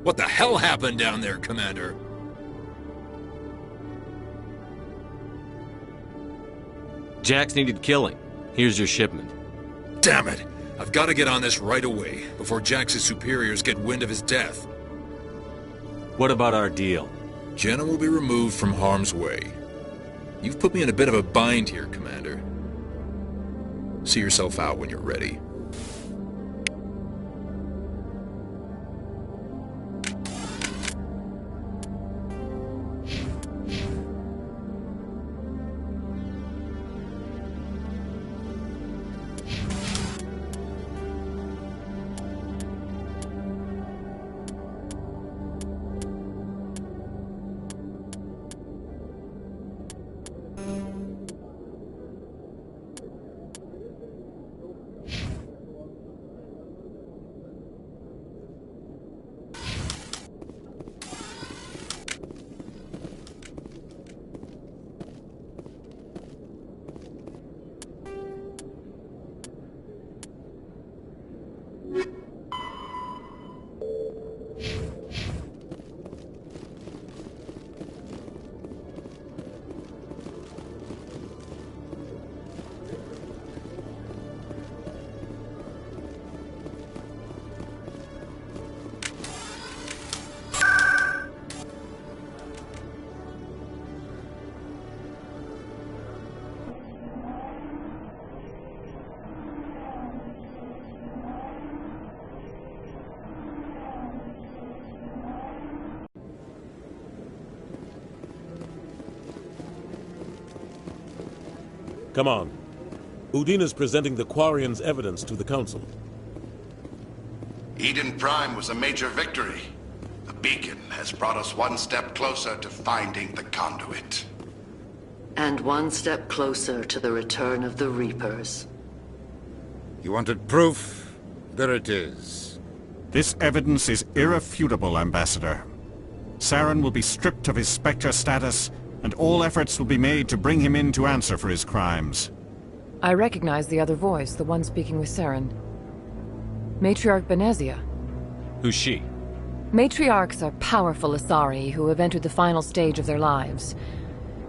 What the hell happened down there, Commander? Jax needed killing. Here's your shipment. Damn it! I've got to get on this right away, before Jax's superiors get wind of his death. What about our deal? Jenna will be removed from harm's way. You've put me in a bit of a bind here, Commander. See yourself out when you're ready. Come on. Udina's presenting the Quarians' evidence to the Council. Eden Prime was a major victory. The beacon has brought us one step closer to finding the conduit. And one step closer to the return of the Reapers. You wanted proof? There it is. This evidence is irrefutable, Ambassador. Saren will be stripped of his Spectre status, and all efforts will be made to bring him in to answer for his crimes. I recognize the other voice, the one speaking with Saren. Matriarch Benezia. Who's she? Matriarchs are powerful Asari who have entered the final stage of their lives.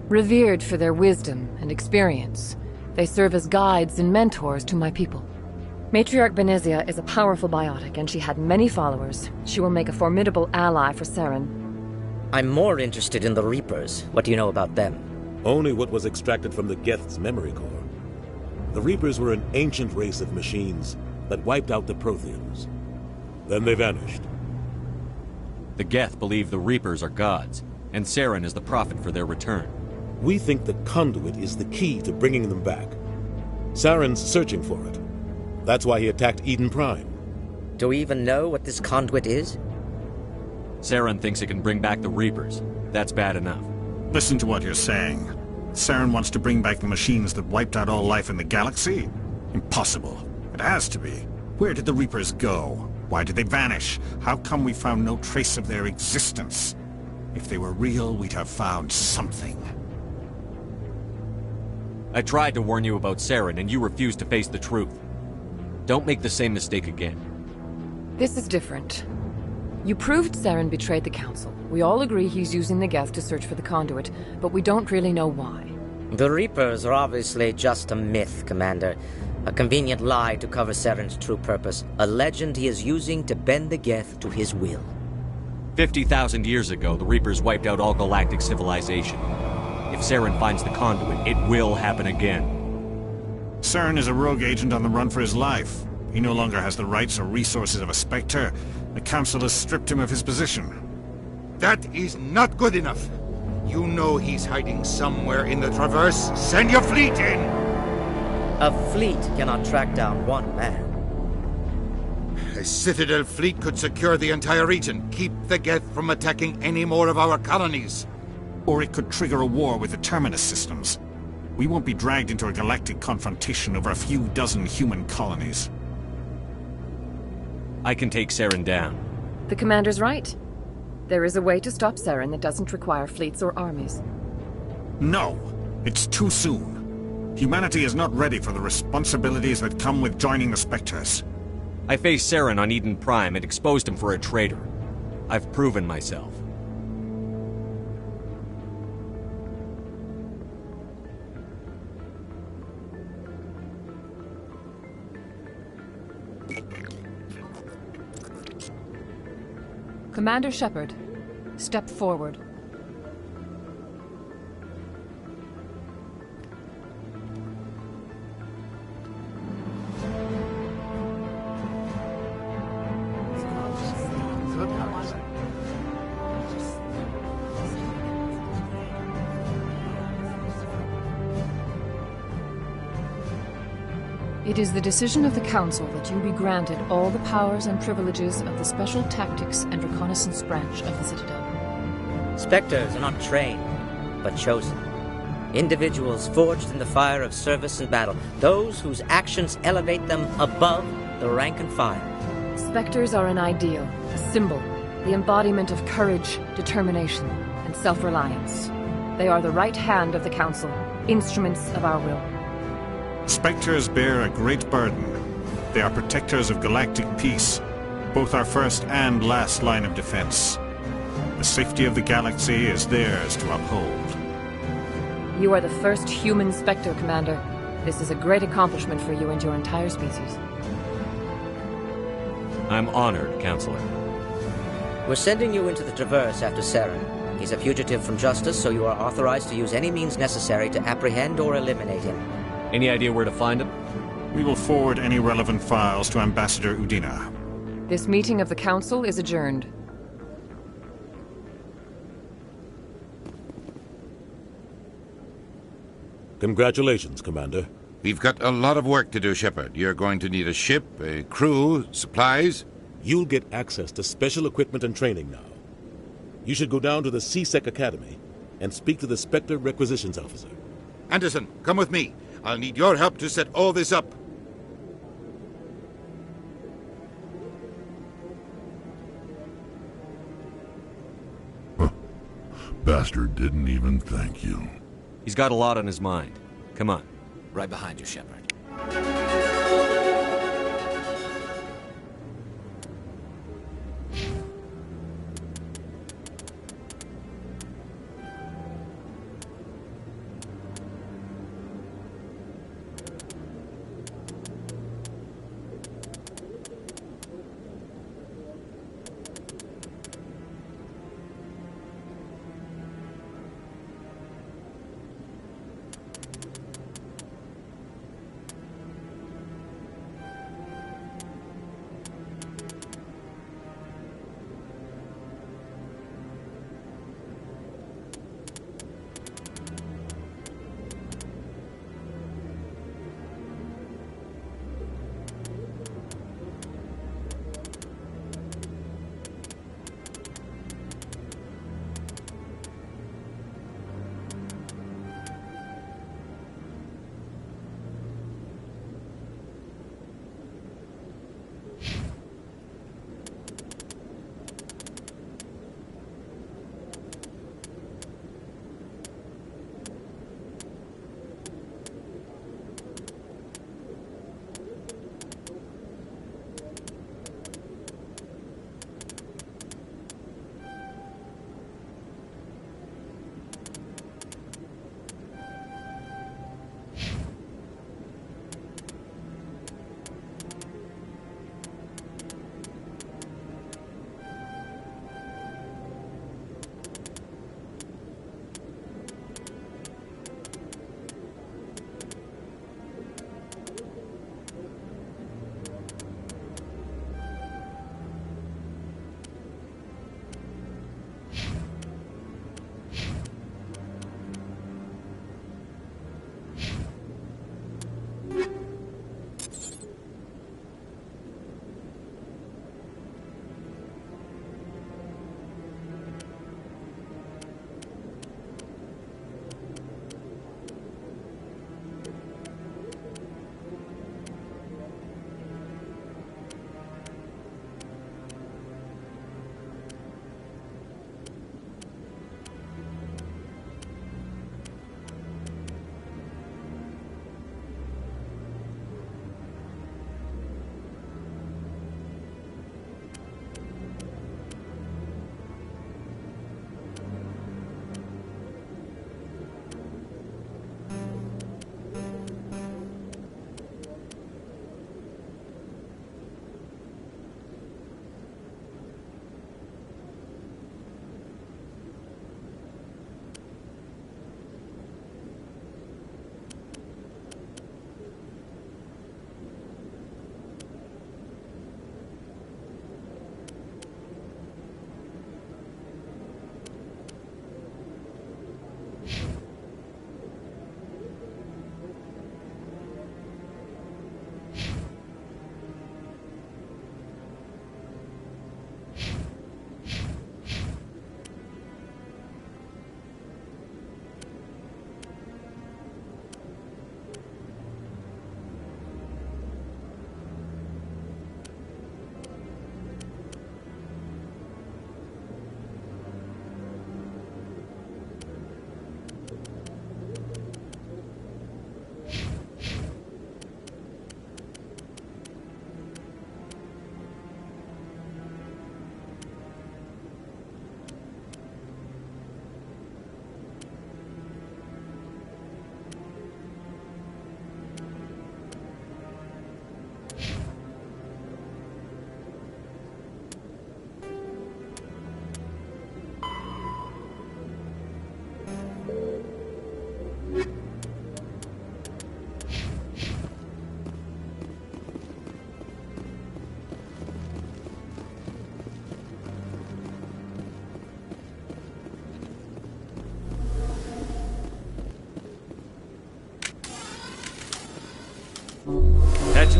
Revered for their wisdom and experience, they serve as guides and mentors to my people. Matriarch Benezia is a powerful biotic, and she had many followers. She will make a formidable ally for Saren. I'm more interested in the Reapers. What do you know about them? Only what was extracted from the Geth's memory core. The Reapers were an ancient race of machines that wiped out the Protheans. Then they vanished. The Geth believe the Reapers are gods, and Saren is the prophet for their return. We think the conduit is the key to bringing them back. Saren's searching for it. That's why he attacked Eden Prime. Do we even know what this conduit is? Saren thinks it can bring back the Reapers. That's bad enough. Listen to what you're saying. Saren wants to bring back the machines that wiped out all life in the galaxy? Impossible. It has to be. Where did the Reapers go? Why did they vanish? How come we found no trace of their existence? If they were real, we'd have found something. I tried to warn you about Saren, and you refused to face the truth. Don't make the same mistake again. This is different. You proved Saren betrayed the Council. We all agree he's using the Geth to search for the conduit, but we don't really know why. The Reapers are obviously just a myth, Commander. A convenient lie to cover Saren's true purpose. A legend he is using to bend the Geth to his will. 50,000 years ago, the Reapers wiped out all galactic civilization. If Saren finds the conduit, it will happen again. Saren is a rogue agent on the run for his life. He no longer has the rights or resources of a Spectre. The Council has stripped him of his position. That is not good enough. You know he's hiding somewhere in the Traverse. Send your fleet in! A fleet cannot track down one man. A Citadel fleet could secure the entire region, keep the Geth from attacking any more of our colonies. Or it could trigger a war with the Terminus systems. We won't be dragged into a galactic confrontation over a few dozen human colonies. I can take Saren down. The Commander's right. There is a way to stop Saren that doesn't require fleets or armies. No, it's too soon. Humanity is not ready for the responsibilities that come with joining the Spectres. I faced Saren on Eden Prime and exposed him for a traitor. I've proven myself. Commander Shepard, step forward. It is the decision of the Council that you be granted all the powers and privileges of the Special Tactics and Reconnaissance Branch of the Citadel. Spectres are not trained, but chosen. Individuals forged in the fire of service and battle, those whose actions elevate them above the rank and file. Spectres are an ideal, a symbol, the embodiment of courage, determination, and self-reliance. They are the right hand of the Council, instruments of our will. Spectres bear a great burden. They are protectors of galactic peace, both our first and last line of defense. The safety of the galaxy is theirs to uphold. You are the first human Spectre, Commander. This is a great accomplishment for you and your entire species. I'm honored, Counselor. We're sending you into the Traverse after Saren. He's a fugitive from justice, so you are authorized to use any means necessary to apprehend or eliminate him. Any idea where to find him? We will forward any relevant files to Ambassador Udina. This meeting of the Council is adjourned. Congratulations, Commander. We've got a lot of work to do, Shepard. You're going to need a ship, a crew, supplies. You'll get access to special equipment and training now. You should go down to the C-Sec Academy and speak to the Spectre Requisitions Officer. Anderson, come with me. I'll need your help to set all this up. Bastard didn't even thank you. He's got a lot on his mind. Come on. Right behind you, Shepard.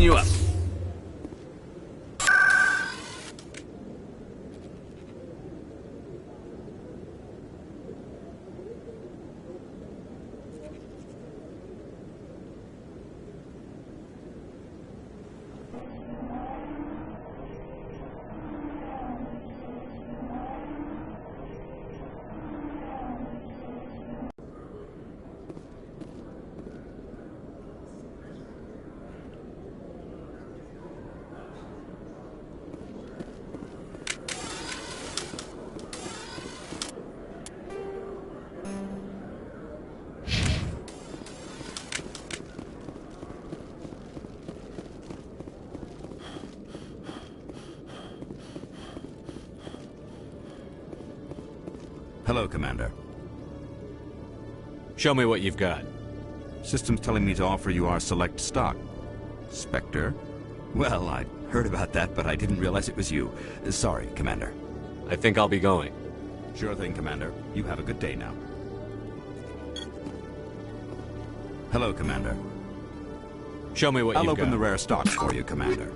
you up. Hello, Commander. Show me what you've got. System's telling me to offer you our select stock. Spectre? Well, I heard about that, but I didn't realize it was you. Sorry, Commander. I think I'll be going. Sure thing, Commander. You have a good day now. Hello, Commander. Show me what you've got. I'll open the rare stocks for you, Commander.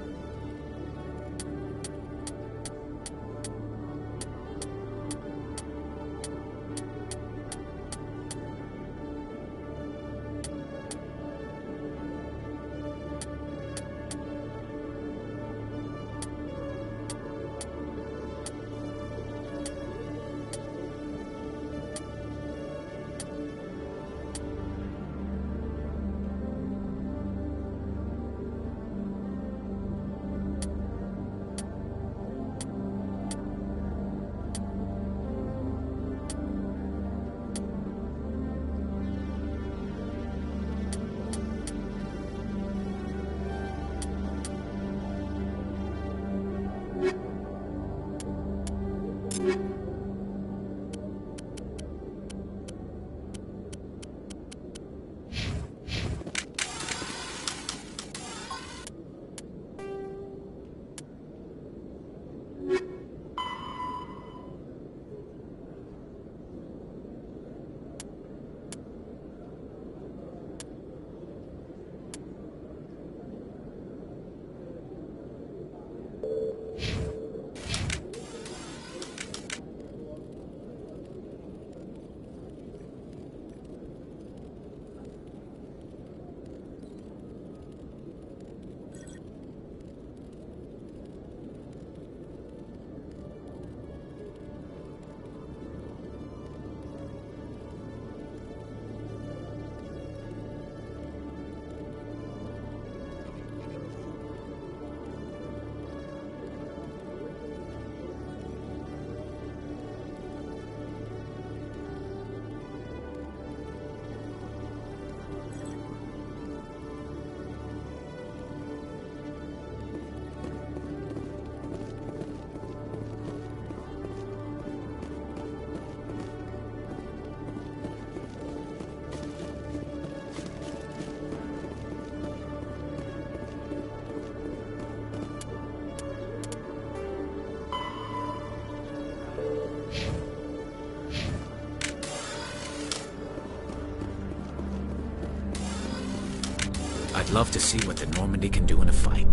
I'd love to see what the Normandy can do in a fight.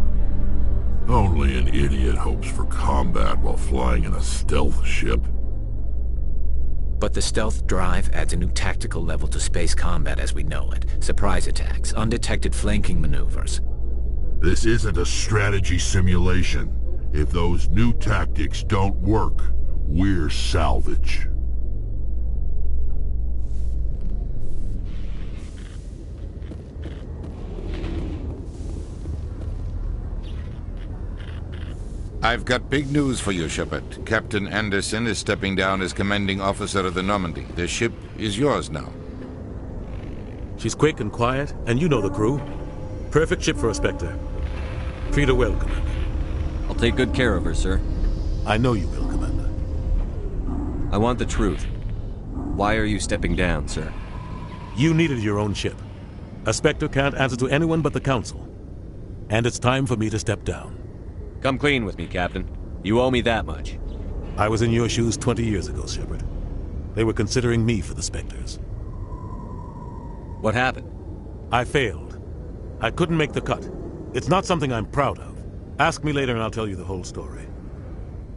Only an idiot hopes for combat while flying in a stealth ship. But the stealth drive adds a new tactical level to space combat as we know it. Surprise attacks, undetected flanking maneuvers. This isn't a strategy simulation. If those new tactics don't work, we're salvage. I've got big news for you, Shepard. Captain Anderson is stepping down as commanding officer of the Normandy. The ship is yours now. She's quick and quiet, and you know the crew. Perfect ship for a Spectre. Treat her well, Commander. I'll take good care of her, sir. I know you will, Commander. I want the truth. Why are you stepping down, sir? You needed your own ship. A Spectre can't answer to anyone but the Council. And it's time for me to step down. Come clean with me, Captain. You owe me that much. I was in your shoes 20 years ago, Shepard. They were considering me for the Spectres. What happened? I failed. I couldn't make the cut. It's not something I'm proud of. Ask me later and I'll tell you the whole story.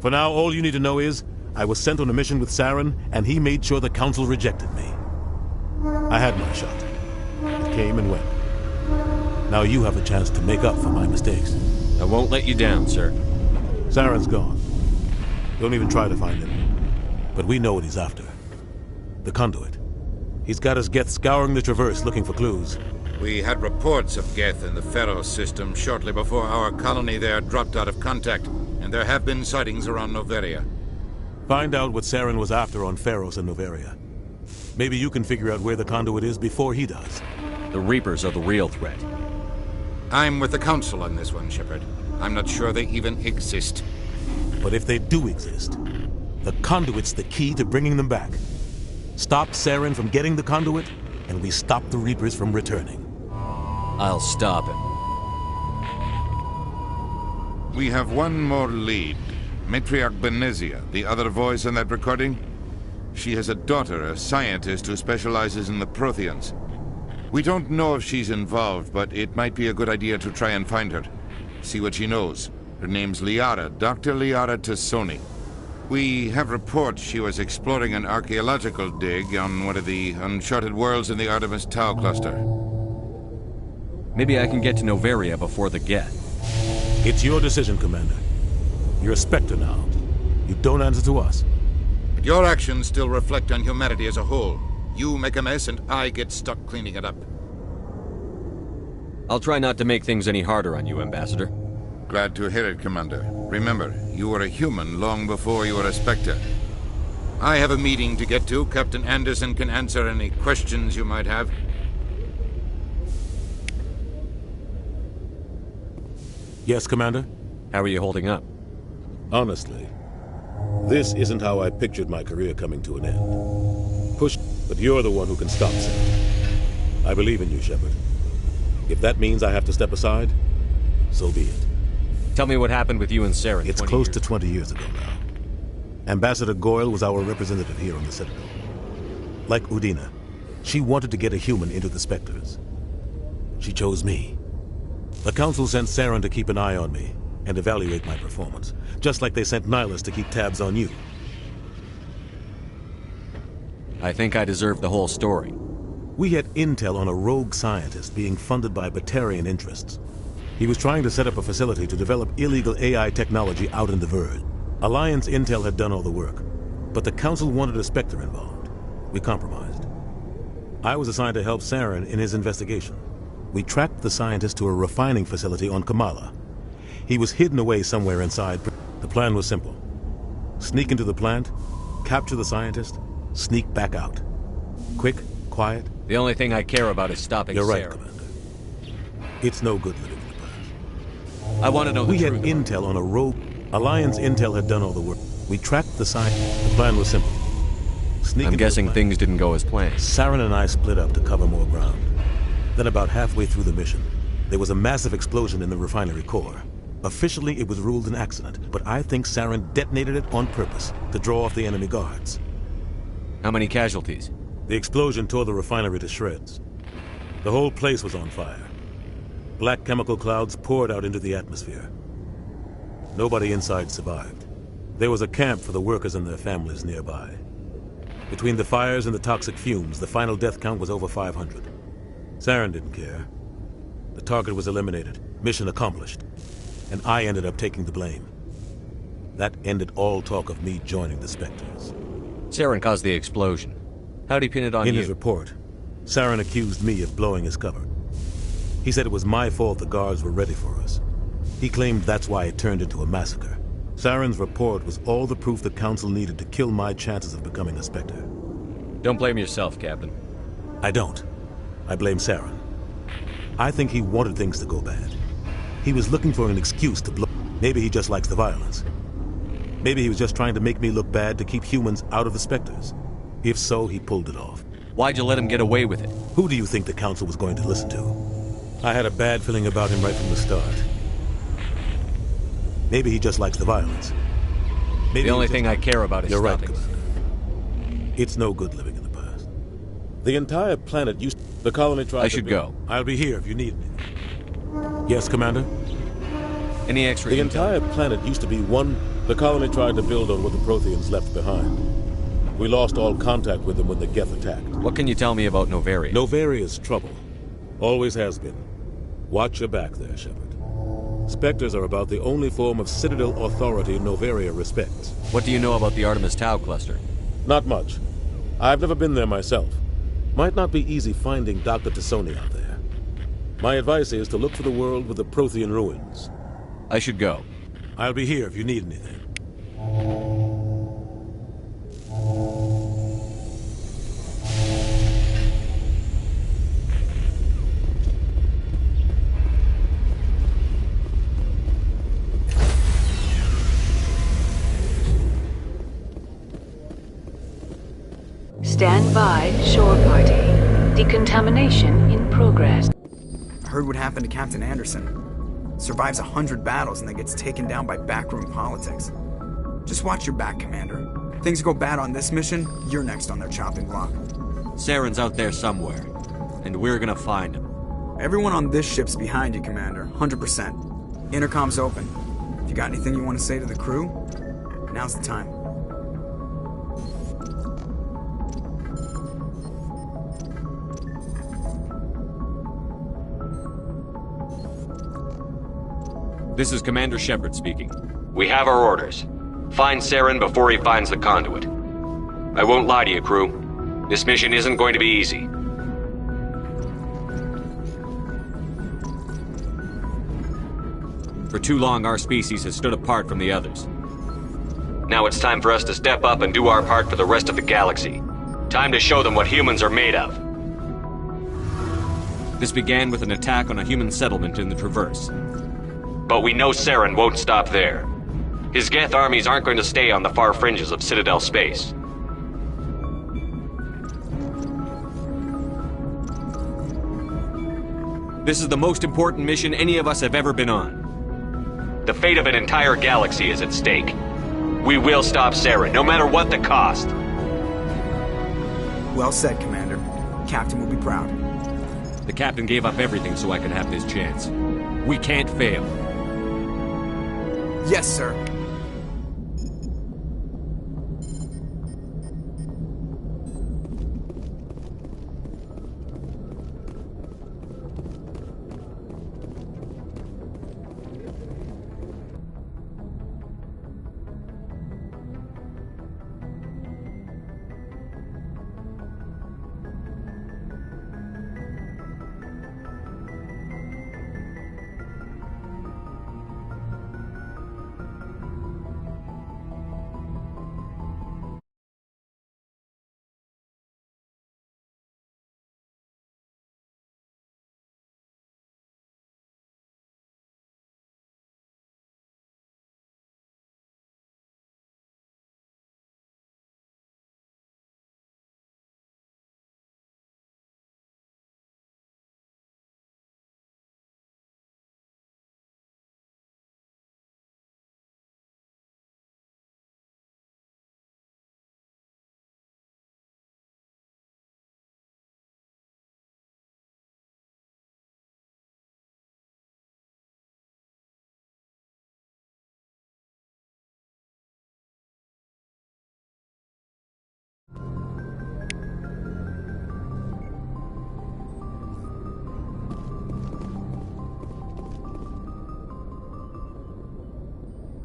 For now, all you need to know is, I was sent on a mission with Saren, and he made sure the Council rejected me. I had my shot. It came and went. Now you have a chance to make up for my mistakes. I won't let you down, sir. Saren's gone. Don't even try to find him. But we know what he's after. The conduit. He's got us Geth scouring the Traverse looking for clues. We had reports of Geth in the Pharos system shortly before our colony there dropped out of contact, and there have been sightings around Noveria. Find out what Saren was after on Pharos and Noveria. Maybe you can figure out where the conduit is before he does. The Reapers are the real threat. I'm with the Council on this one, Shepard. I'm not sure they even exist. But if they do exist, the conduit's the key to bringing them back. Stop Saren from getting the conduit, and we stop the Reapers from returning. I'll stop him. We have one more lead. Matriarch Benezia, the other voice in that recording. She has a daughter, a scientist who specializes in the Protheans. We don't know if she's involved, but it might be a good idea to try and find her. See what she knows. Her name's Liara, Dr. Liara Tassoni. We have reports she was exploring an archaeological dig on one of the uncharted worlds in the Artemis Tau cluster. Maybe I can get to Noveria before the Geth. It's your decision, Commander. You're a Spectre now. You don't answer to us. But your actions still reflect on humanity as a whole. You make a mess and I get stuck cleaning it up. I'll try not to make things any harder on you, Ambassador. Glad to hear it, Commander. Remember, you were a human long before you were a Spectre. I have a meeting to get to. Captain Anderson can answer any questions you might have. Yes, Commander? How are you holding up? Honestly, this isn't how I pictured my career coming to an end. Push, but you're the one who can stop Saren. I believe in you, Shepard. If that means I have to step aside, so be it. Tell me what happened with you and Saren. It's close to 20 years ago now. Ambassador Goyle was our representative here on the Citadel. Like Udina, she wanted to get a human into the Spectres. She chose me. The Council sent Saren to keep an eye on me and evaluate my performance, just like they sent Nihilus to keep tabs on you. I think I deserve the whole story. We had intel on a rogue scientist being funded by Batarian interests. He was trying to set up a facility to develop illegal AI technology out in the Verge. Alliance intel had done all the work, but the Council wanted a Spectre involved. We compromised. I was assigned to help Saren in his investigation. We tracked the scientist to a refining facility on Kamala. He was hidden away somewhere inside. The plan was simple. Sneak into the plant, capture the scientist, sneak back out. Quick, quiet. The only thing I care about is stopping You're right, Saren. Commander. It's no good living in the past. I want to know the We had truth. intel on a rogue. Alliance intel had done all the work. We tracked the scientist. The plan was simple. Sneak I'm into the guessing plant. things didn't go as planned. Saren and I split up to cover more ground. Then about halfway through the mission, there was a massive explosion in the refinery core. Officially, it was ruled an accident, but I think Saren detonated it on purpose to draw off the enemy guards. How many casualties? The explosion tore the refinery to shreds. The whole place was on fire. Black chemical clouds poured out into the atmosphere. Nobody inside survived. There was a camp for the workers and their families nearby. Between the fires and the toxic fumes, the final death count was over 500. Saren didn't care. The target was eliminated, mission accomplished, and I ended up taking the blame. That ended all talk of me joining the Spectres. Saren caused the explosion. How'd he pin it on In you? his report, Saren accused me of blowing his cover. He said it was my fault the guards were ready for us. He claimed that's why it turned into a massacre. Saren's report was all the proof the Council needed to kill my chances of becoming a Spectre. Don't blame yourself, Captain. I don't. I blame Saren. I think he wanted things to go bad. He was looking for an excuse to blow. Maybe he just likes the violence. Maybe he was just trying to make me look bad to keep humans out of the Spectres. If so, he pulled it off. Why'd you let him get away with it? Who do you think the Council was going to listen to? I had a bad feeling about him right from the start. Maybe he just likes the violence. Maybe the only thing I care about is You're right, stopping. Commander. It's no good living in the past. The entire planet used... The colony tried I should go. I'll be here if you need me. Yes, Commander? Any extra The intel? entire planet used to be one. The colony tried to build on what the Protheans left behind. We lost all contact with them when the Geth attacked. What can you tell me about Noveria? Novaria's trouble. Always has been. Watch your back there, Shepard. Spectres are about the only form of Citadel authority Noveria respects. What do you know about the Artemis Tau cluster? Not much. I've never been there myself. Might not be easy finding Dr. Tassoni out there. My advice is to look for the world with the Prothean ruins. I should go. I'll be here if you need anything. Stand by, shore party. Decontamination in progress. I heard what happened to Captain Anderson. Survives 100 battles and then gets taken down by backroom politics. Just watch your back, Commander. Things go bad on this mission, you're next on their chopping block. Saren's out there somewhere, and we're gonna find him. Everyone on this ship's behind you, Commander. 100%. Intercom's open. If you got anything you want to say to the crew, now's the time. This is Commander Shepard speaking. We have our orders. Find Saren before he finds the conduit. I won't lie to you, crew. This mission isn't going to be easy. For too long, our species has stood apart from the others. Now it's time for us to step up and do our part for the rest of the galaxy. Time to show them what humans are made of. This began with an attack on a human settlement in the Traverse. But we know Saren won't stop there. His Geth armies aren't going to stay on the far fringes of Citadel space. This is the most important mission any of us have ever been on. The fate of an entire galaxy is at stake. We will stop Saren, no matter what the cost. Well said, Commander. Captain will be proud. The captain gave up everything so I could have this chance. We can't fail. Yes, sir.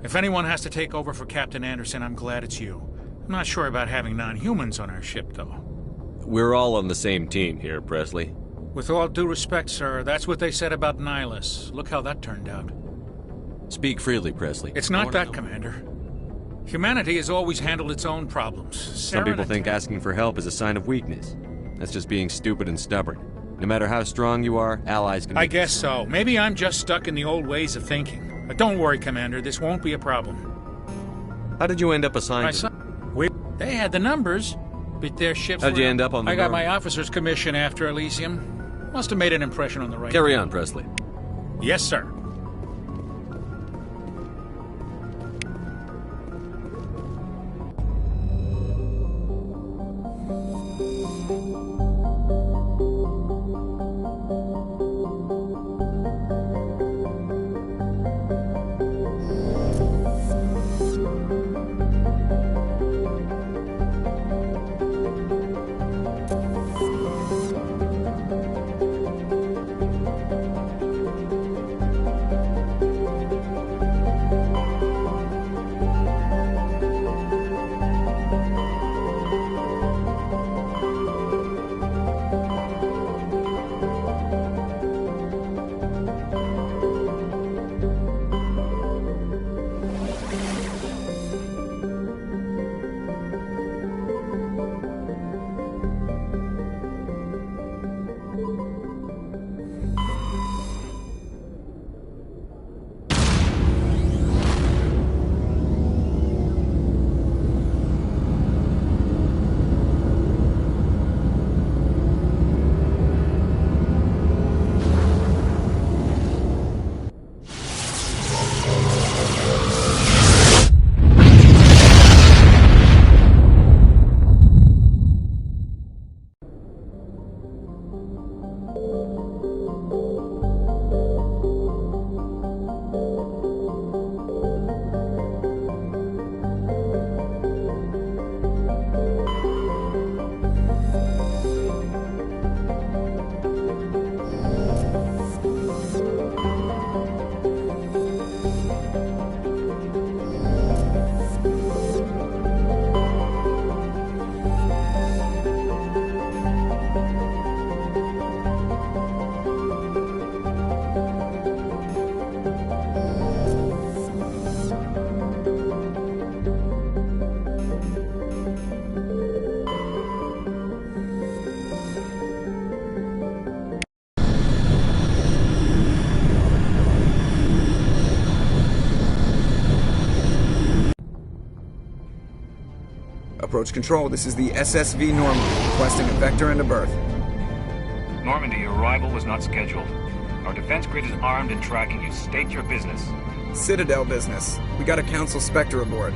If anyone has to take over for Captain Anderson, I'm glad it's you. I'm not sure about having non-humans on our ship, though. We're all on the same team here, Presley. With all due respect, sir, that's what they said about Nihilus. Look how that turned out. Speak freely, Presley. It's not that, Commander. Humanity has always handled its own problems. Some people think asking for help is a sign of weakness. That's just being stupid and stubborn. No matter how strong you are, allies can... I guess so. Maybe I'm just stuck in the old ways of thinking. But don't worry, Commander, this won't be a problem. How did you end up assigned to They had the numbers, but their ships How'd you end up on the I got Merlin? my officer's commission after Elysium. Must have made an impression on the right... Carry on, Presley. Yes, sir. Approach control, this is the SSV Normandy, requesting a vector and a berth. Normandy, your arrival was not scheduled. Our defense grid is armed and tracking you. State your business. Citadel business. We got a Council Spectre aboard.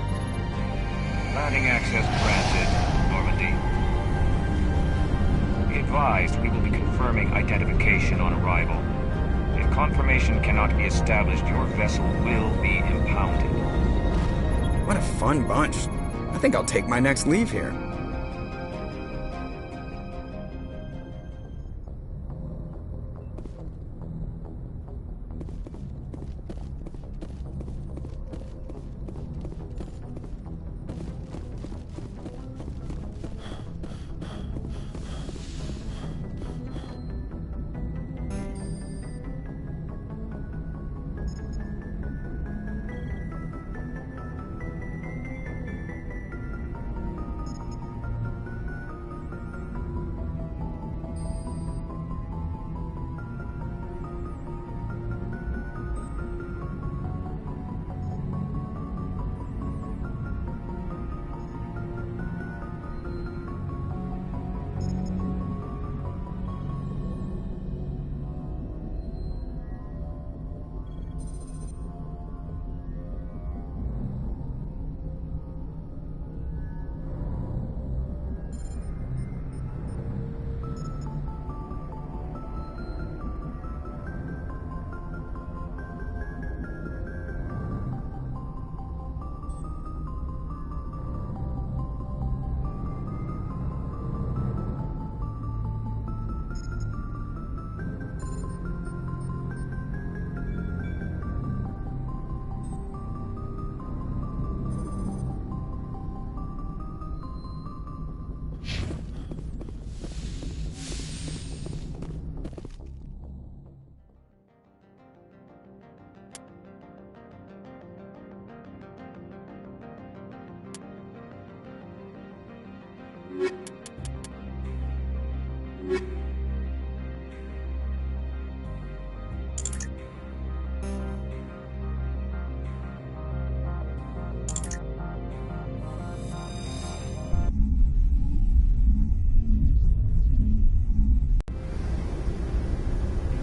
Landing access granted, Normandy. Be advised, we will be confirming identification on arrival. If confirmation cannot be established, your vessel will be impounded. What a fun bunch. I think I'll take my next leave here.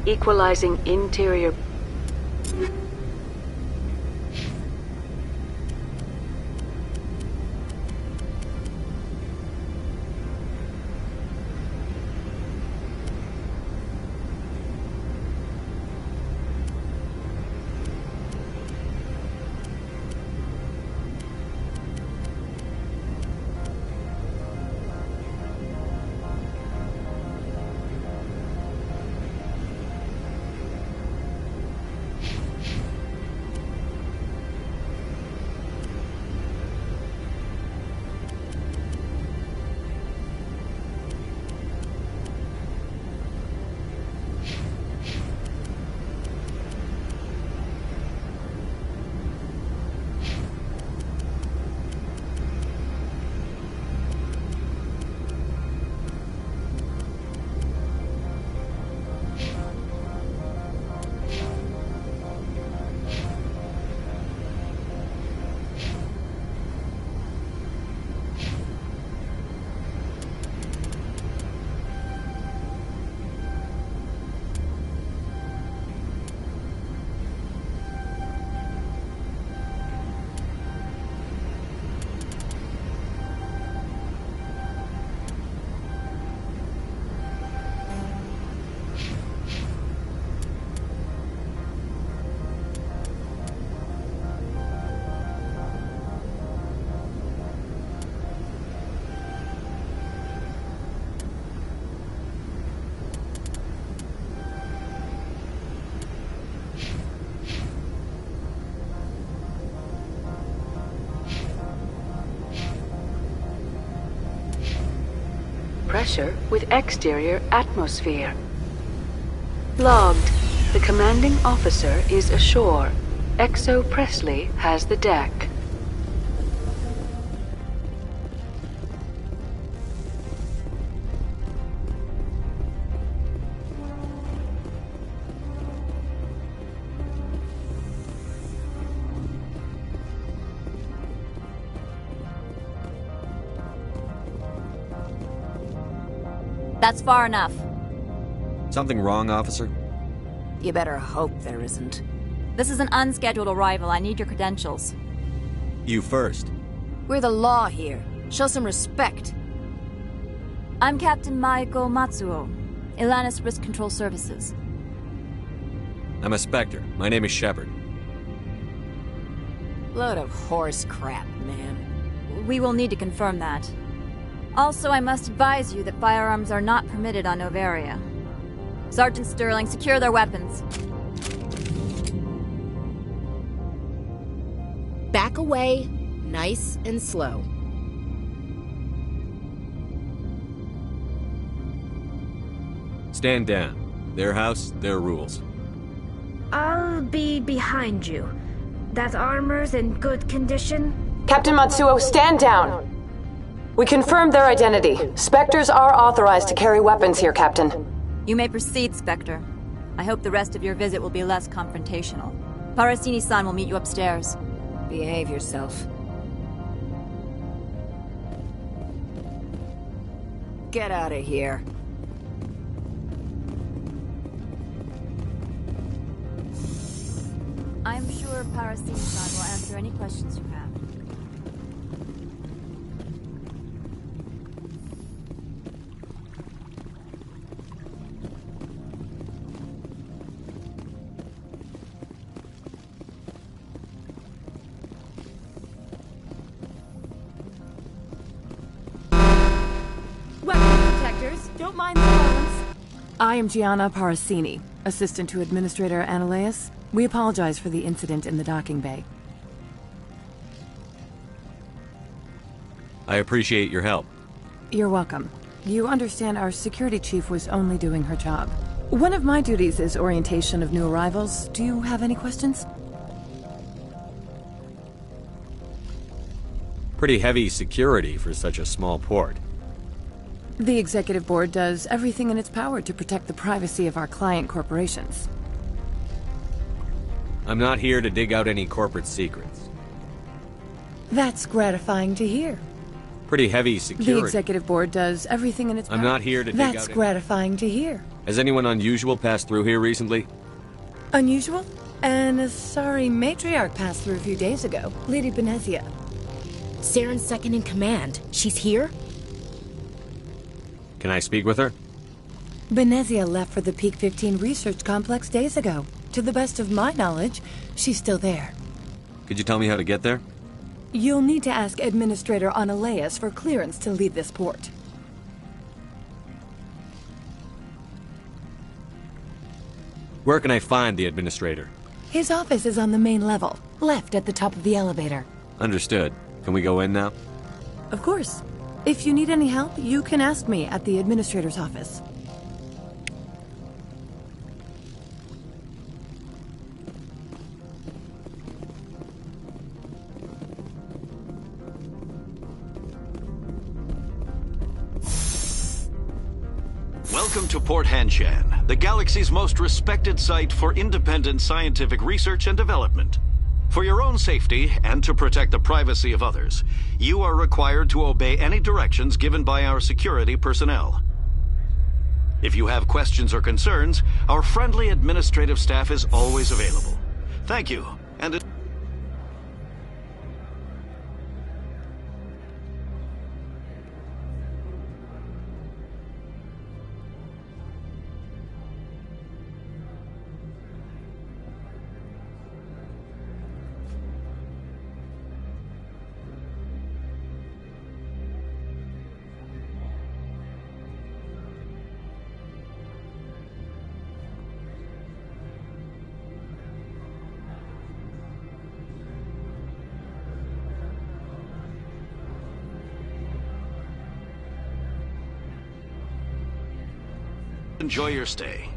Equalizing interior. Pressure with exterior atmosphere. Logged. The commanding officer is ashore. Exo Presley has the deck. That's far enough. Something wrong, officer? You better hope there isn't. This is an unscheduled arrival. I need your credentials. You first. We're the law here. Show some respect. I'm Captain Maiko Matsuo, Ilanis Risk Control Services. I'm a Spectre. My name is Shepard. Load of horse crap, man. We will need to confirm that. Also, I must advise you that firearms are not permitted on Noveria. Sergeant Sterling, secure their weapons. Back away, nice and slow. Stand down. Their house, their rules. I'll be behind you. That armor's in good condition? Captain Matsuo, stand down! We confirmed their identity. Spectres are authorized to carry weapons here, Captain. You may proceed, Spectre. I hope the rest of your visit will be less confrontational. Parasini-san will meet you upstairs. Behave yourself. Get out of here. I'm sure Parasini-san will answer any questions you have. Don't mind the phones. I am Gianna Parasini, assistant to Administrator Annaleus. We apologize for the incident in the docking bay. I appreciate your help. You're welcome. You understand our security chief was only doing her job. One of my duties is orientation of new arrivals. Do you have any questions? Pretty heavy security for such a small port. The Executive Board does everything in its power to protect the privacy of our client corporations. I'm not here to dig out any corporate secrets. That's gratifying to hear. Pretty heavy security. The Executive Board does everything in its power. I'm not here to dig out That's gratifying to hear. Has anyone unusual passed through here recently? Unusual? An Asari matriarch passed through a few days ago. Lady Benezia. Saren's second in command. She's here? Can I speak with her? Benezia left for the Peak 15 research complex days ago. To the best of my knowledge, she's still there. Could you tell me how to get there? You'll need to ask Administrator Annaleus for clearance to leave this port. Where can I find the Administrator? His office is on the main level, left at the top of the elevator. Understood. Can we go in now? Of course. If you need any help, you can ask me at the Administrator's office. Welcome to Port Hanshan, the galaxy's most respected site for independent scientific research and development. For your own safety, and to protect the privacy of others, you are required to obey any directions given by our security personnel. If you have questions or concerns, our friendly administrative staff is always available. Thank you, and enjoy your stay.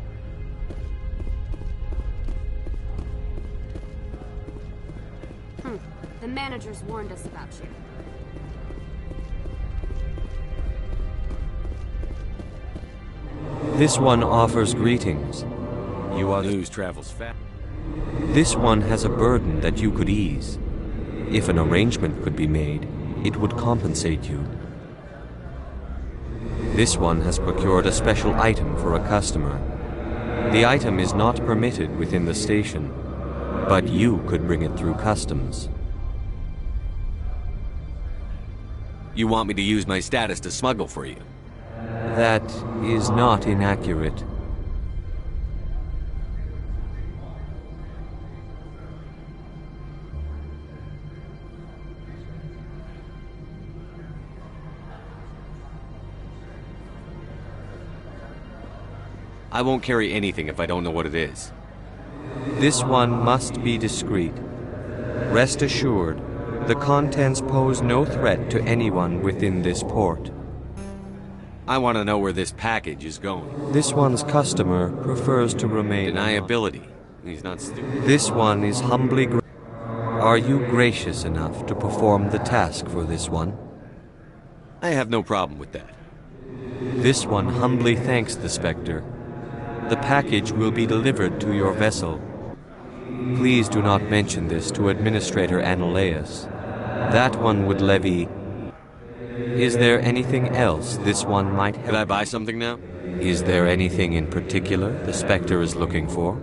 The managers warned us about you. This one offers greetings. You are news travels fast. This one has a burden that you could ease. If an arrangement could be made, it would compensate you. This one has procured a special item for a customer. The item is not permitted within the station, but you could bring it through customs. You want me to use my status to smuggle for you? That is not inaccurate. I won't carry anything if I don't know what it is. This one must be discreet. Rest assured, the contents pose no threat to anyone within this port. I want to know where this package is going. This one's customer prefers to remain... Deniability. He's not stupid. This one is humbly... Are you gracious enough to perform the task for this one? I have no problem with that. This one humbly thanks the Spectre. The package will be delivered to your vessel. Please do not mention this to Administrator Analaeus. That one would levy... Is there anything else this one might help? Could I buy something now? Is there anything in particular the Spectre is looking for?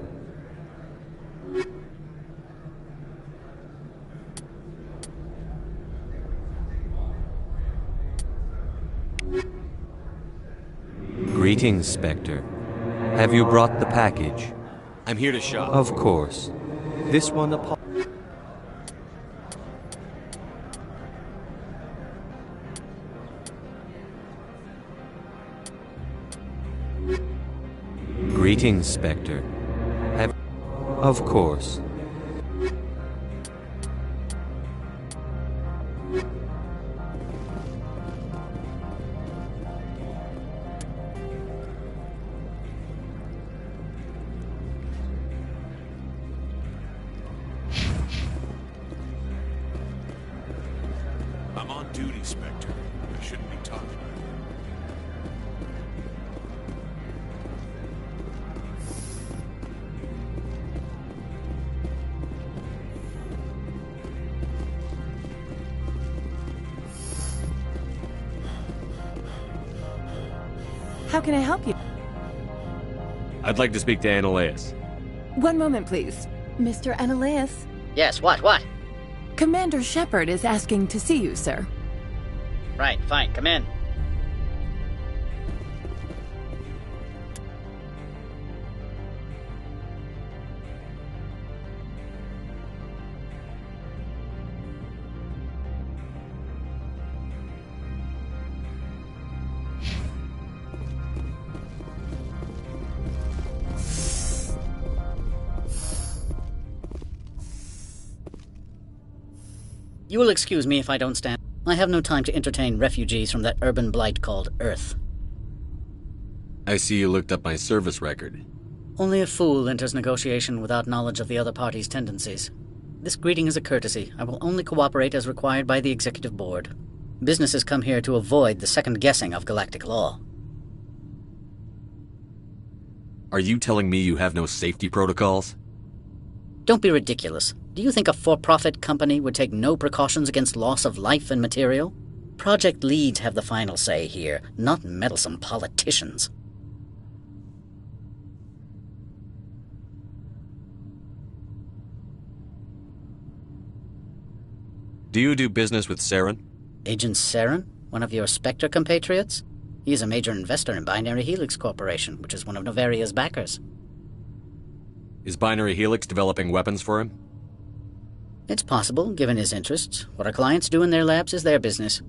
Greetings, Spectre. Have you brought the package? I'm here to shop. Of course. This one Greetings, Spectre. Of course. I'm on duty, Spectre. I shouldn't be talking. How can I help you? I'd like to speak to Analaeus. One moment, please. Mr. Analaeus? Yes, what? Commander Shepard is asking to see you, sir. Right, fine, come in. You will excuse me if I don't stand. I have no time to entertain refugees from that urban blight called Earth. I see you looked up my service record. Only a fool enters negotiation without knowledge of the other party's tendencies. This greeting is a courtesy. I will only cooperate as required by the Executive Board. Businesses come here to avoid the second guessing of galactic law. Are you telling me you have no safety protocols? Don't be ridiculous. Do you think a for-profit company would take no precautions against loss of life and material? Project leads have the final say here, not meddlesome politicians. Do you do business with Saren? Agent Saren? One of your Spectre compatriots? He is a major investor in Binary Helix Corporation, which is one of Novaria's backers. Is Binary Helix developing weapons for him? It's possible, given his interests. What our clients do in their labs is their business.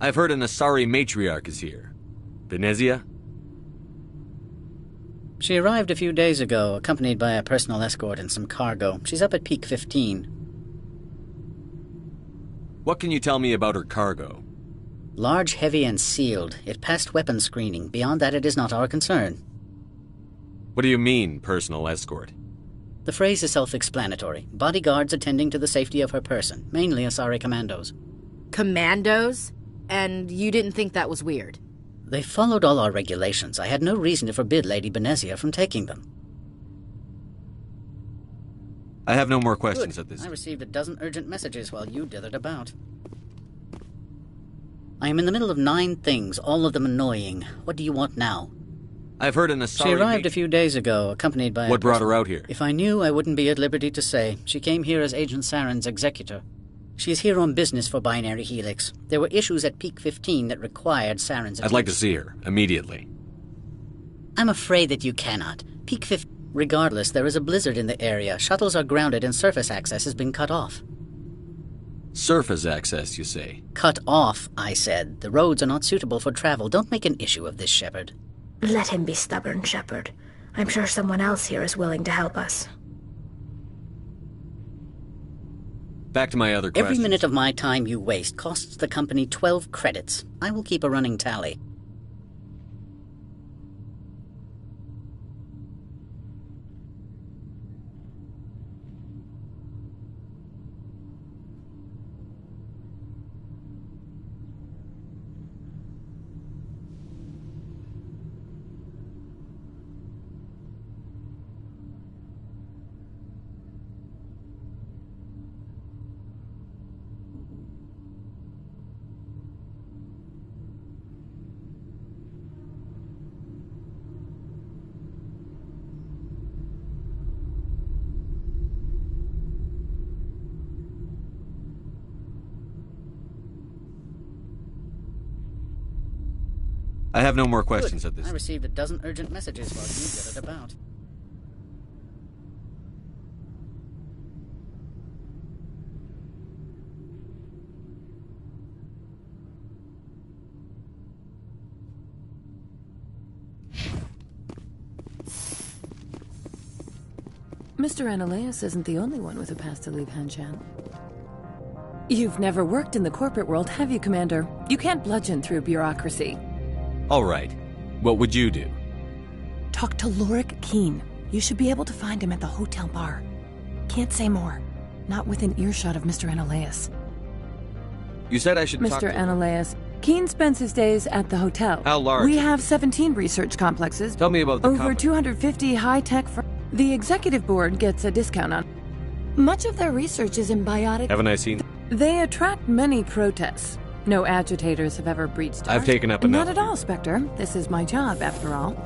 I've heard an Asari matriarch is here. Benezia? She arrived a few days ago, accompanied by a personal escort and some cargo. She's up at Peak 15. What can you tell me about her cargo? Large, heavy, and sealed. It passed weapons screening. Beyond that, it is not our concern. What do you mean, personal escort? The phrase is self-explanatory. Bodyguards attending to the safety of her person, mainly Asari commandos. Commandos? And you didn't think that was weird? They followed all our regulations. I had no reason to forbid Lady Benezia from taking them. I have no more questions Good. at this. I received a dozen urgent messages while you dithered about. I am in the middle of 9 things, all of them annoying. What do you want now? I've heard an Asari... She arrived a few days ago, accompanied by... What brought her out here? If I knew, I wouldn't be at liberty to say. She came here as Agent Saren's executor. She's here on business for Binary Helix. There were issues at Peak 15 that required Saren's attention. I'd like to see her, immediately. I'm afraid that you cannot. Peak 15... Regardless, there is a blizzard in the area. Shuttles are grounded and surface access has been cut off. Surface access, you say? Cut off, I said. The roads are not suitable for travel. Don't make an issue of this, Shepard. Let him be stubborn, Shepard. I'm sure someone else here is willing to help us. Back to my other question. Every minute of my time you waste costs the company 12 credits. I will keep a running tally. I have no more questions at this. I received a dozen urgent messages while you did it about. Mr. Analaeus isn't the only one with a pass to leave Hanshan. You've never worked in the corporate world, have you, Commander? You can't bludgeon through bureaucracy. All right. What would you do? Talk to Lorik Keen. You should be able to find him at the hotel bar. Can't say more. Not within earshot of Mr. Analaeus. You said I should talk to... Mr. Analaeus, Keen spends his days at the hotel. How large? We have 17 research complexes. Tell me about the over 250 high-tech... The executive board gets a discount on... Much of their research is in biotic... Haven't I seen... They attract many protests. No agitators have ever breached... I've taken up enough. Not at all, Spectre. This is my job, after all.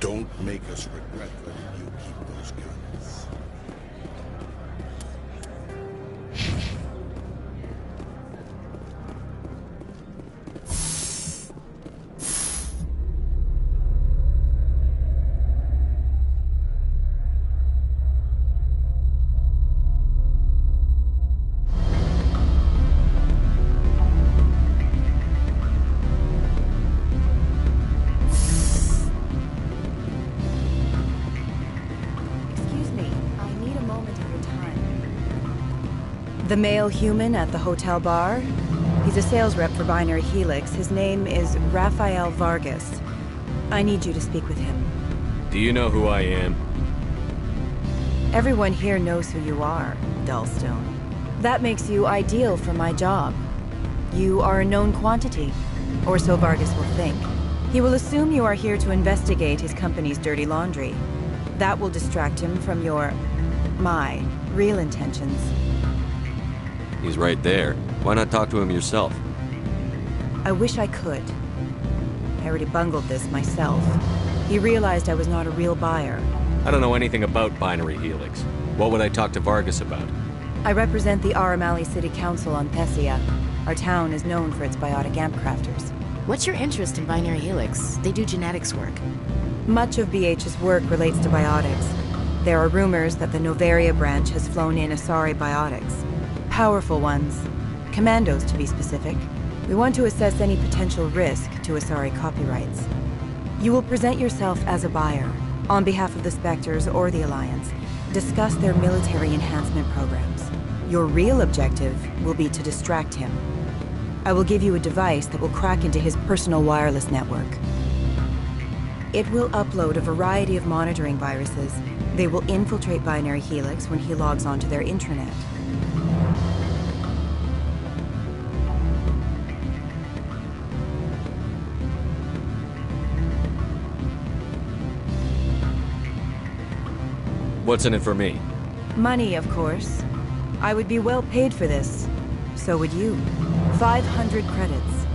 Don't make us regret letting you keep those guns. The male human at the hotel bar? He's a sales rep for Binary Helix. His name is Rafael Vargas. I need you to speak with him. Do you know who I am? Everyone here knows who you are, Dullstone. That makes you ideal for my job. You are a known quantity, or so Vargas will think. He will assume you are here to investigate his company's dirty laundry. That will distract him from my real intentions. He's right there. Why not talk to him yourself? I wish I could. I already bungled this myself. He realized I was not a real buyer. I don't know anything about Binary Helix. What would I talk to Vargas about? I represent the Aramali City Council on Thessia. Our town is known for its biotic amp crafters. What's your interest in Binary Helix? They do genetics work. Much of BH's work relates to biotics. There are rumors that the Noveria branch has flown in Asari biotics. Powerful ones. Commandos, to be specific. We want to assess any potential risk to Asari copyrights. You will present yourself as a buyer, on behalf of the Spectres or the Alliance. Discuss their military enhancement programs. Your real objective will be to distract him. I will give you a device that will crack into his personal wireless network. It will upload a variety of monitoring viruses. They will infiltrate Binary Helix when he logs onto their intranet. What's in it for me? Money, of course. I would be well paid for this. So would you. 500 credits.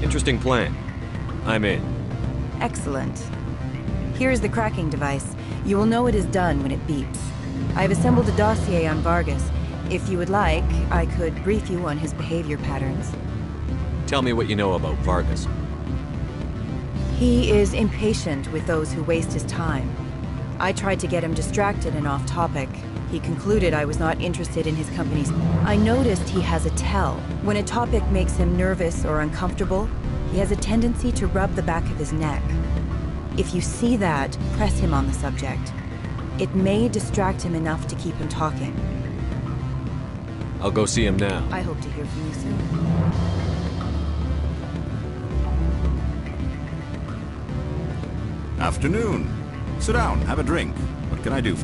Interesting plan. I'm in. Excellent. Here's the cracking device. You will know it is done when it beeps. I've assembled a dossier on Vargas. If you would like, I could brief you on his behavior patterns. Tell me what you know about Vargas. He is impatient with those who waste his time. I tried to get him distracted and off topic. He concluded I was not interested in his company's... I noticed he has a tell. When a topic makes him nervous or uncomfortable, he has a tendency to rub the back of his neck. If you see that, press him on the subject. It may distract him enough to keep him talking. I'll go see him now. I hope to hear from you soon. Afternoon. Sit down, have a drink. What can I do?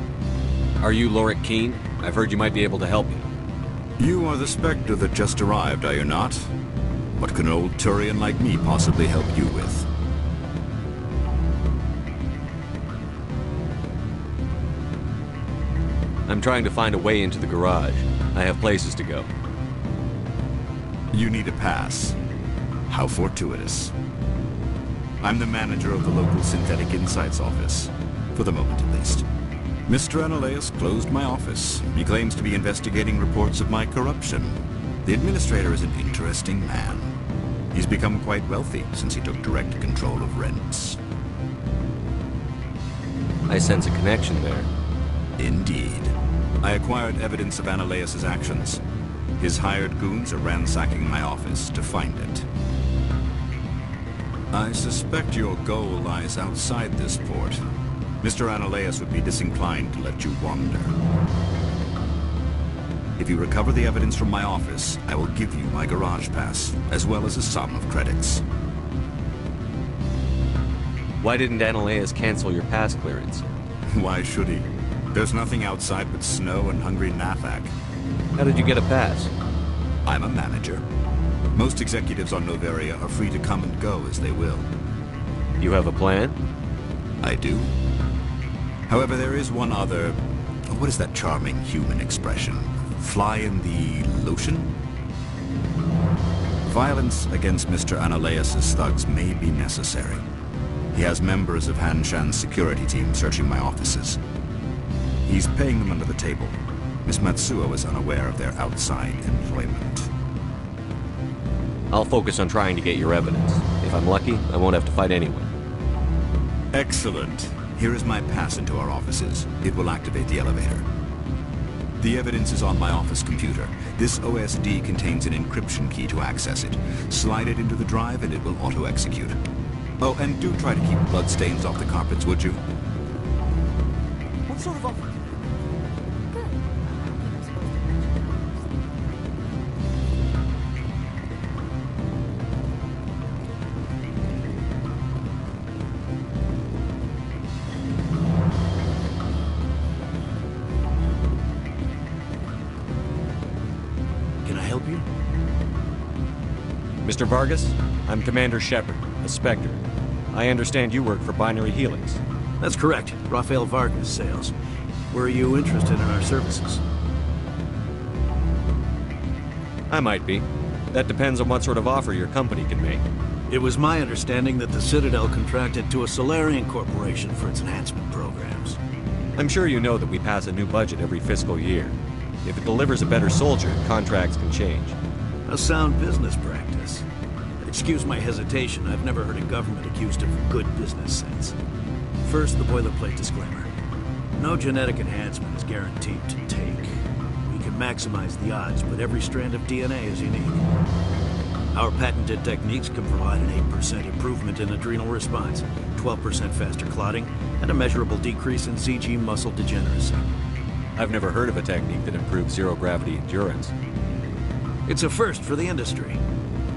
Are you Lorik Keen? I've heard you might be able to help me. You are the Spectre that just arrived, are you not? What can an old Turian like me possibly help you with? I'm trying to find a way into the garage. I have places to go. You need a pass. How fortuitous. I'm the manager of the local Synthetic Insights office. For the moment, at least. Mr. Analaeus closed my office. He claims to be investigating reports of my corruption. The administrator is an interesting man. He's become quite wealthy since he took direct control of rents. I sense a connection there. Indeed. I acquired evidence of Analaeus' actions. His hired goons are ransacking my office to find it. I suspect your goal lies outside this port. Mr. Analaeus would be disinclined to let you wander. If you recover the evidence from my office, I will give you my garage pass, as well as a sum of credits. Why didn't Analaeus cancel your pass clearance? Why should he? There's nothing outside but snow and hungry Nafak. How did you get a pass? I'm a manager. Most executives on Noveria are free to come and go as they will. You have a plan? I do. However, there is one other... What is that charming human expression? Fly in the lotion? Violence against Mr. Analaeus' thugs may be necessary. He has members of Han Shan's security team searching my offices. He's paying them under the table. Miss Matsuo is unaware of their outside employment. I'll focus on trying to get your evidence. If I'm lucky, I won't have to fight anyone. Excellent. Here is my pass into our offices. It will activate the elevator. The evidence is on my office computer. This OSD contains an encryption key to access it. Slide it into the drive and it will auto-execute. Oh, and do try to keep bloodstains off the carpets, would you? What sort of offer? Mr. Vargas, I'm Commander Shepard, a Spectre. I understand you work for Binary Helix. That's correct. Rafael Vargas, sales. Were you interested in our services? I might be. That depends on what sort of offer your company can make. It was my understanding that the Citadel contracted to a Solarian corporation for its enhancement programs. I'm sure you know that we pass a new budget every fiscal year. If it delivers a better soldier, contracts can change. A sound business practice. Excuse my hesitation, I've never heard a government accused of good business sense. First, the boilerplate disclaimer. No genetic enhancement is guaranteed to take. We can maximize the odds, but every strand of DNA is unique. Our patented techniques can provide an 8% improvement in adrenal response, 12% faster clotting, and a measurable decrease in CG muscle degeneracy. I've never heard of a technique that improves zero-gravity endurance. It's a first for the industry.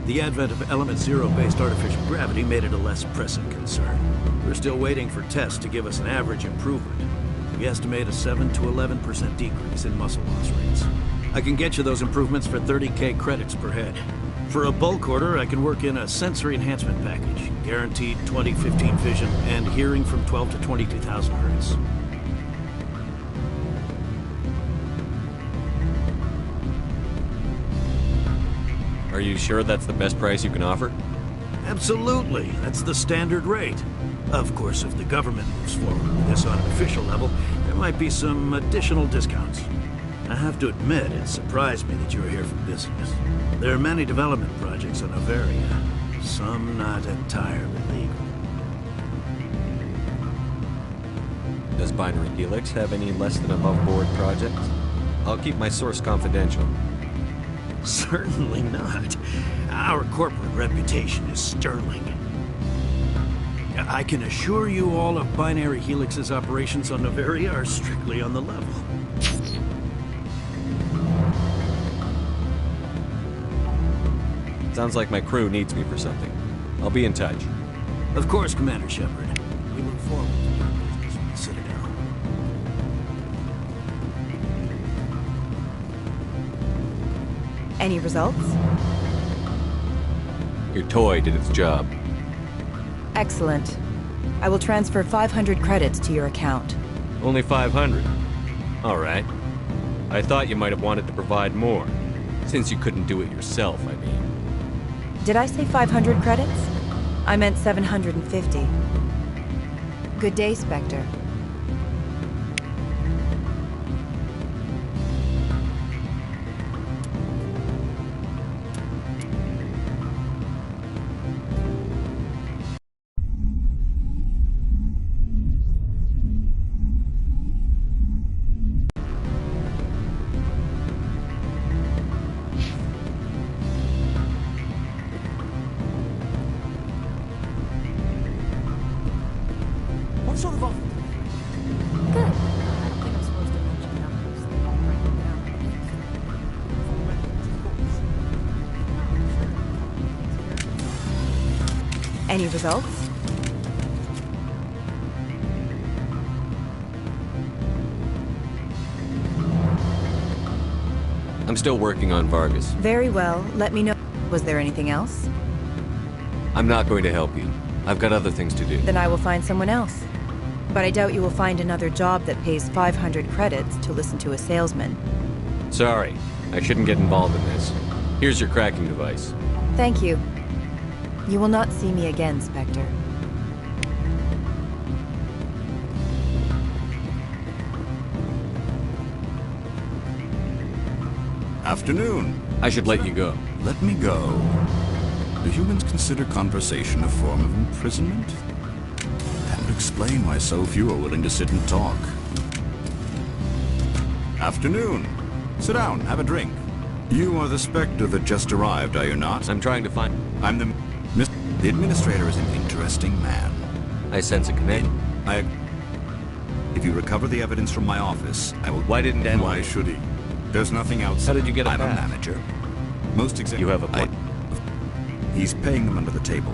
The advent of Element Zero-based artificial gravity made it a less pressing concern. We're still waiting for tests to give us an average improvement. We estimate a 7 to 11% decrease in muscle loss rates. I can get you those improvements for 30K credits per head. For a bulk order, I can work in a sensory enhancement package, guaranteed 20/15 vision, and hearing from 12 to 22,000 hertz. Are you sure that's the best price you can offer? Absolutely. That's the standard rate. Of course, if the government moves forward with this on an official level, there might be some additional discounts. I have to admit, it surprised me that you were here for business. There are many development projects on Noveria, some not entirely legal. Does Binary Helix have any less than above-board projects? I'll keep my source confidential. Certainly not. Our corporate reputation is sterling. I can assure you all of Binary Helix's operations on Noveria are strictly on the level. Sounds like my crew needs me for something. I'll be in touch. Of course, Commander Shepard. We look forward to doing business with the Citadel. Any results? Your toy did its job. Excellent. I will transfer 500 credits to your account. Only 500? All right. I thought you might have wanted to provide more. Since you couldn't do it yourself, I mean. Did I say 500 credits? I meant 750. Good day, Spectre. What sort of offer? Good. I don't think I'm supposed to mention numbers. They won't write them down. Any results? I'm still working on Vargas. Very well. Let me know. Was there anything else? I'm not going to help you. I've got other things to do. Then I will find someone else. But I doubt you will find another job that pays 500 credits to listen to a salesman. Sorry. I shouldn't get involved in this. Here's your cracking device. Thank you. You will not see me again, Spectre. Afternoon. I should let you go. Let me go. Do humans consider conversation a form of imprisonment? That would explain why so few are willing to sit and talk. Afternoon. Sit down, have a drink. You are the Spectre that just arrived, are you not? I'm trying to find... I'm the... The Administrator is an interesting man. I sense a command. If you recover the evidence from my office, I will... Why didn't Dan... Why should he? There's nothing else. How did you get a I'm pass? a manager. Most executives... You have a point. He's paying them under the table.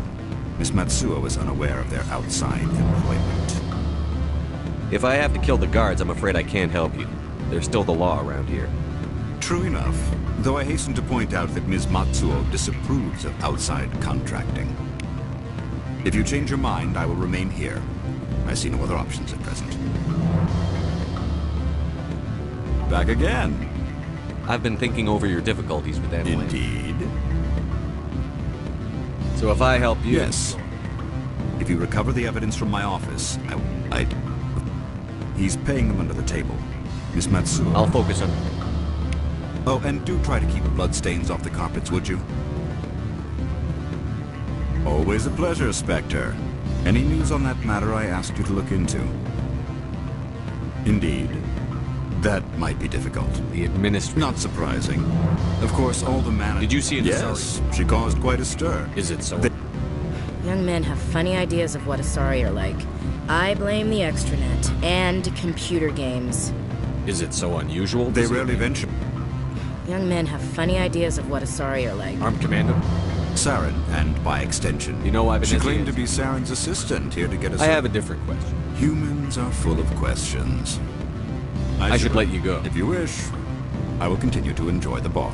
Miss Matsuo is unaware of their outside employment. If I have to kill the guards, I'm afraid I can't help you. There's still the law around here. True enough, though I hasten to point out that Ms. Matsuo disapproves of outside contracting. If you change your mind, I will remain here. I see no other options at present. Back again. I've been thinking over your difficulties with Annaleas. Indeed. So if I help you... Yes. If you recover the evidence from my office, He's paying them under the table. Miss Matsuo. I'll focus on... Oh, and do try to keep bloodstains off the carpets, would you? Always a pleasure, Spectre. Any news on that matter I asked you to look into? Indeed. That might be difficult. The administrator... Not surprising. Of course, all the man... Did you see it? Yes, she caused quite a stir. Is it so? Young men have funny ideas of what Asari are like. I blame the extranet and computer games. Is it so unusual? They rarely venture. Young men have funny ideas of what Asari are like. Armed Commando? Saren, and by extension. You know, She claimed to be Saren's assistant, here to get us... I have a different question. Humans are full of questions. I should let you go. If you wish, I will continue to enjoy the bar.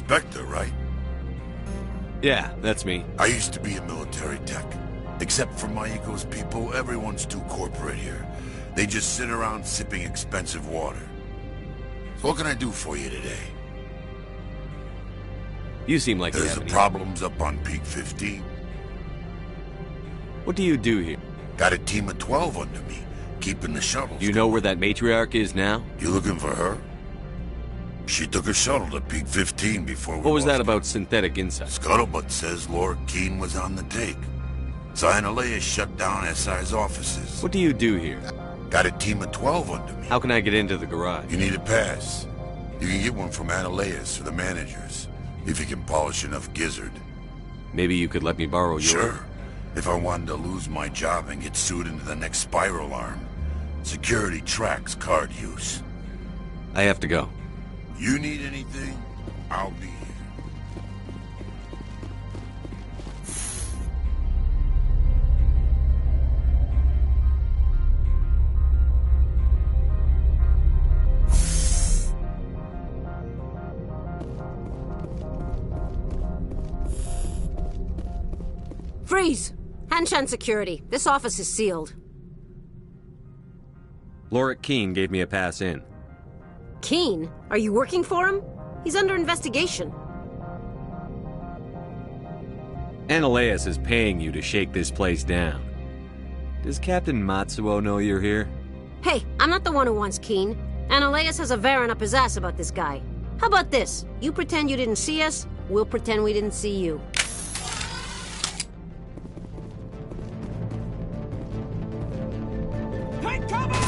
Spectre, right? Yeah, that's me. I used to be a military tech. Except for Maiko's people, everyone's too corporate here. They just sit around sipping expensive water. So what can I do for you today? You seem like There's you have problems up on Peak 15. What do you do here? Got a team of 12 under me, keeping the shuttles. Do you know where that matriarch is now? You looking for her? She took a shuttle to Peak 15 before we What was that lost about synthetic insights? Scuttlebutt says Lord Keene was on the take. So Annaleas shut down SI's offices. What do you do here? Got a team of 12 under me. How can I get into the garage? You need a pass. You can get one from Annaleas or the managers, if you can polish enough gizzard. Maybe you could let me borrow your... Sure. If I wanted to lose my job and get sued into the next spiral arm. Security tracks card use. I have to go. You need anything, I'll be here. Freeze! Hanshan Security. This office is sealed. Lorik Keene gave me a pass in. Keene? Are you working for him? He's under investigation. Annaleas is paying you to shake this place down. Does Captain Matsuo know you're here? Hey, I'm not the one who wants Keene. Annaleas has a Varen up his ass about this guy. How about this? You pretend you didn't see us, we'll pretend we didn't see you. Take cover!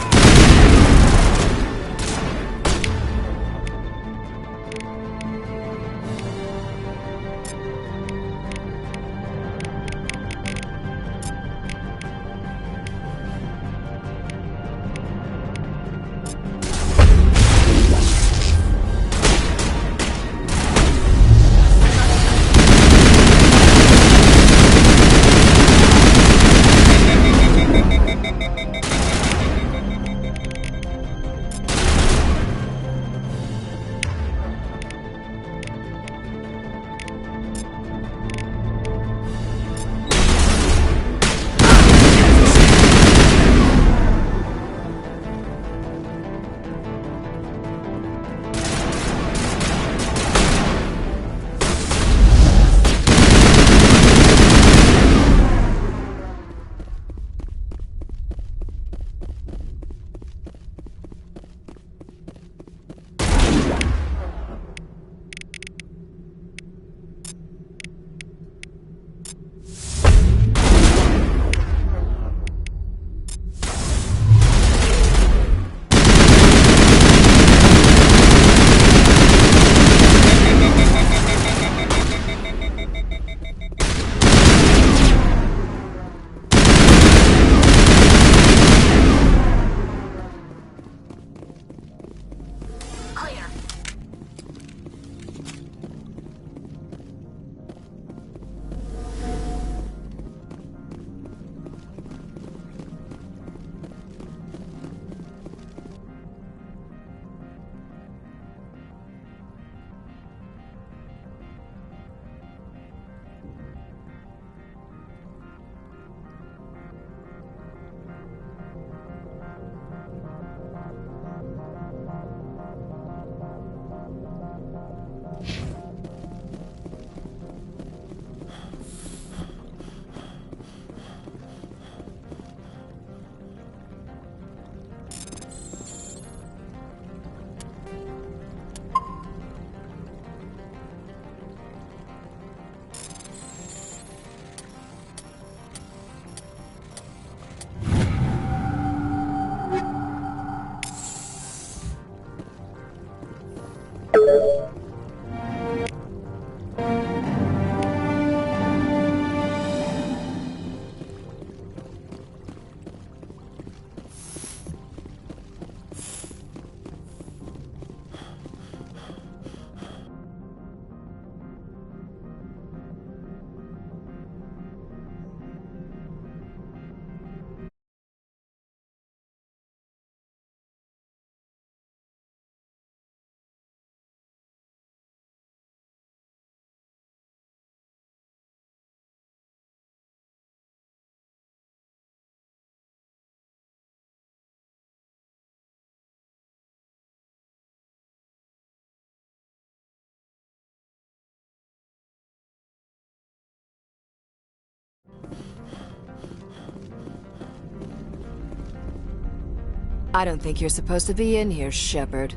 I don't think you're supposed to be in here, Shepard.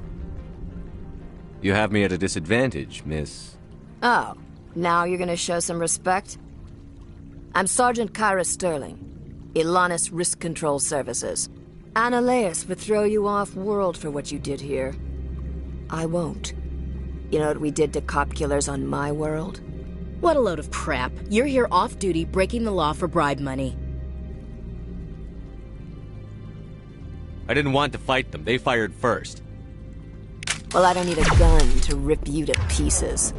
You have me at a disadvantage, miss. Oh, now you're gonna show some respect? I'm Sergeant Kyra Sterling, Ilanis Risk Control Services. Annaleus would throw you off-world for what you did here. I won't. You know what we did to cop killers on my world? What a load of crap. You're here off-duty, breaking the law for bribe money. I didn't want to fight them. They fired first. Well, I don't need a gun to rip you to pieces.